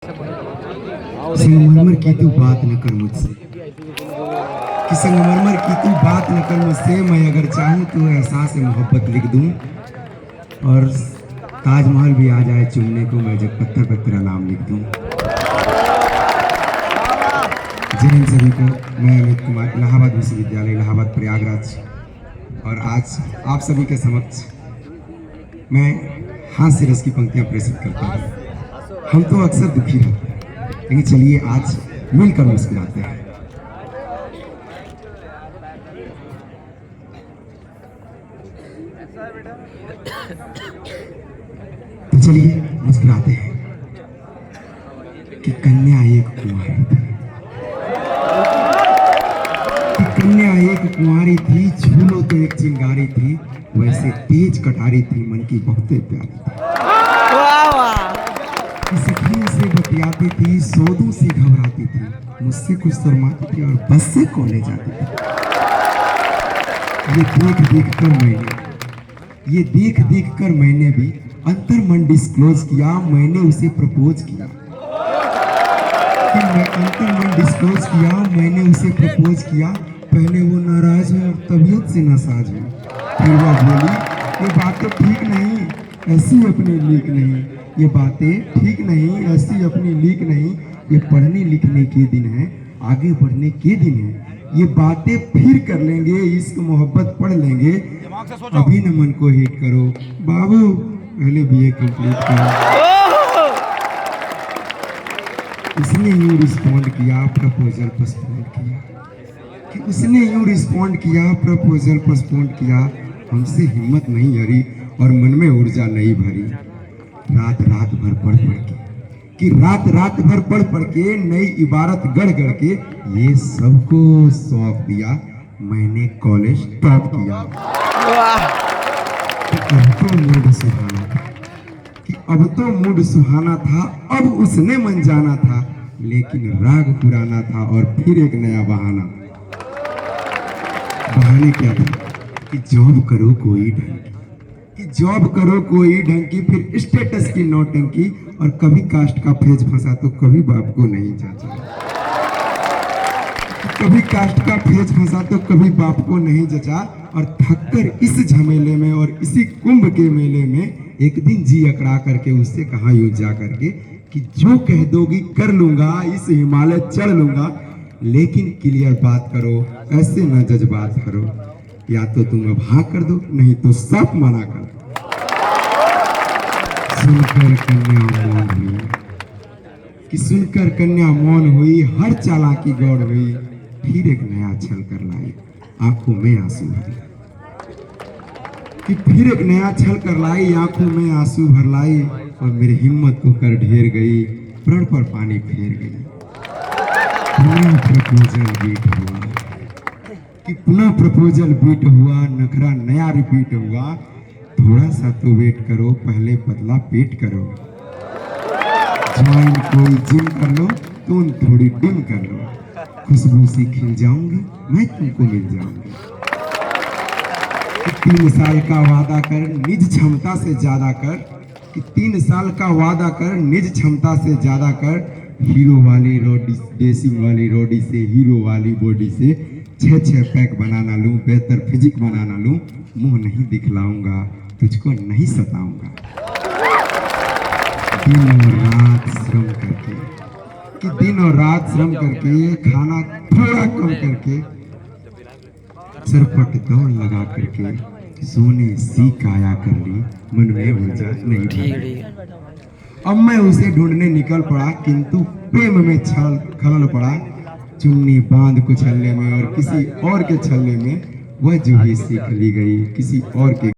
संगमरमर की तू बात न कर मुझसे, कि संगमरमर की तू बात न कर मुझसे, मैं अगर चाहूँ तो एहसास मोहब्बत लिख दूँ। और ताजमहल भी आ जाए चुमने को, मैं जब पत्थर पर तेरा नाम लिख दूँ। जय हिंद सभी को। मैं अमित कुमार, इलाहाबाद विश्वविद्यालय, इलाहाबाद प्रयागराज। और आज आप सभी के समक्ष मैं हास्य रस की पंक्तियां प्रेषित करता हूँ। हम तो अक्सर दुखी रहते हैं, लेकिन चलिए आज मिलकर मुस्कुराते हैं। तो चलिए मुस्कुराते हैं कि कन्या एक कुंवारी थी, झूलो तो एक चिंगारी थी, वैसे तेज कटारी थी, मन की बहुते प्यारी थी। सखियों से बतियाती थी, सौदों से घबराती थी, मुझसे कुछ शर्माती थी और बस से कॉलेज जाती थी। ये देख देख कर मैंने भी अंतर मन डिस्क्लोज किया, मैंने उसे प्रपोज किया। मैंने उसे प्रपोज किया। पहले वो नाराज है और तबीयत से नासाज है, फिर वो बोली ये बातें ठीक नहीं, ऐसी अपनी लीक नहीं, ये बातें ठीक नहीं, ऐसी अपनी लीक नहीं। ये पढ़ने लिखने के दिन है, आगे बढ़ने के दिन है, ये बातें फिर कर लेंगे, इश्क मोहब्बत पढ़ लेंगे। अभी न मन को हिट करो बाबू, पहले बीए कंप्लीट करो। उसने यूं रिस्पॉन्ड किया, प्रपोजल पोस्टपोन किया। उसने यूं रिस्पॉन्ड किया, प्रपोजल पोस्टपोन किया। हमसे हिम्मत नहीं हरी और मन में ऊर्जा नहीं भरी। रात भर पढ़ के नई इबारत गढ़ के ये सबको सौंप दिया, मैंने कॉलेज टॉप किया। अब तो मूड सुहाना था, अब उसने मन जाना था, लेकिन राग पुराना था और फिर एक नया बहाना। बहाने क्या था कि जॉब करो कोई ढंग की, फिर स्टेटस की नौटंकी, और कभी कास्ट का फेज फंसा तो कभी बाप को नहीं जचा। और थककर इस झमेले में और इसी कुंभ के मेले में एक दिन जी अकड़ा करके उससे कहा यूं जा करके कि जो कह दोगी कर लूंगा, इस हिमालय चढ़ लूंगा, लेकिन क्लियर बात करो, ऐसे न जज्बात करो, या तो तुम अब हाँ कर दो, नहीं तो सब मना कर दो। सुनकर कन्या मौन हुई, हर चालाकी गौड़ हुई, फिर एक नया छल कर लाई, आंखों में आंसू भर लाई, और मेरी हिम्मत को कर ढेर गई, प्रण पर पानी फेर गई। पुनः प्रपोजल बीट हुआ, नखरा नया रिपीट हुआ। थोड़ा सा तो वेट करो, पहले पतला पेट करो, ज्वाइन कोई जिम कर लो, टोन थोड़ी डिम कर लो, खुशबू सी खिल जाऊंगी, मैं तुमको मिल जाऊंगी। 3 साल का वादा कर, निज क्षमता से ज्यादा कर, कि 3 साल का वादा कर, निज क्षमता से ज्यादा कर। हीरो वाली रोडी, डेसिंग वाली रोडी से, हीरो वाली बॉडी से 6 पैक बनाना लूं, बेहतर फिजिक बनाना लूं, मुंह नहीं दिखलाऊंगा, तुझको नहीं सताऊंगा। दिन और रात श्रम करके, खाना थोड़ा कम करके, सरपट दौड़ लगा करके, सोने सी काया कर ली, मन में ऊर्जा नहीं भरी। अब मैं उसे ढूंढने निकल पड़ा, किंतु प्रेम में खलल पड़ा। चुन्नी बांध को छल्ले में और किसी और के छल्ले में, वह जो भी सीख ली गई किसी और के